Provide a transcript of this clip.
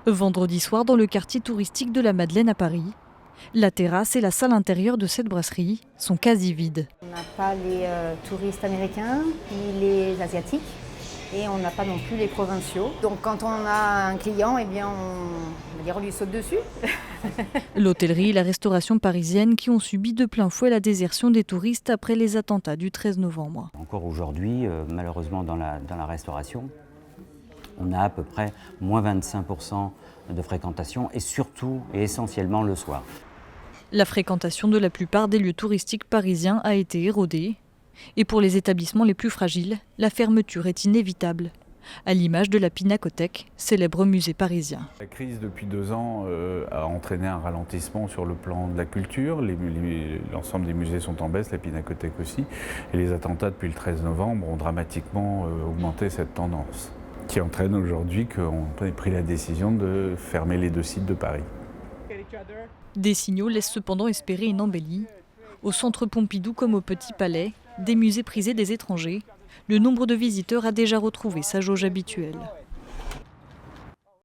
Vendredi soir, dans le quartier touristique de la Madeleine à Paris, la terrasse et la salle intérieure de cette brasserie sont quasi vides. On n'a pas les touristes américains, ni les asiatiques, et on n'a pas non plus les provinciaux. Donc quand on a un client, eh bien on lui saute dessus. L'hôtellerie et la restauration parisienne qui ont subi de plein fouet la désertion des touristes après les attentats du 13 novembre. Encore aujourd'hui, malheureusement dans la restauration, on a à peu près moins 25% de fréquentation et surtout et essentiellement le soir. La fréquentation de la plupart des lieux touristiques parisiens a été érodée. Et pour les établissements les plus fragiles, la fermeture est inévitable. À l'image de la Pinacothèque, célèbre musée parisien. La crise depuis 2 ans a entraîné un ralentissement sur le plan de la culture. L'ensemble des musées sont en baisse, la Pinacothèque aussi. Et les attentats depuis le 13 novembre ont dramatiquement augmenté cette tendance, qui entraîne aujourd'hui qu'on ait pris la décision de fermer les 2 sites de Paris. Des signaux laissent cependant espérer une embellie. Au centre Pompidou comme au Petit Palais, des musées prisés des étrangers, le nombre de visiteurs a déjà retrouvé sa jauge habituelle.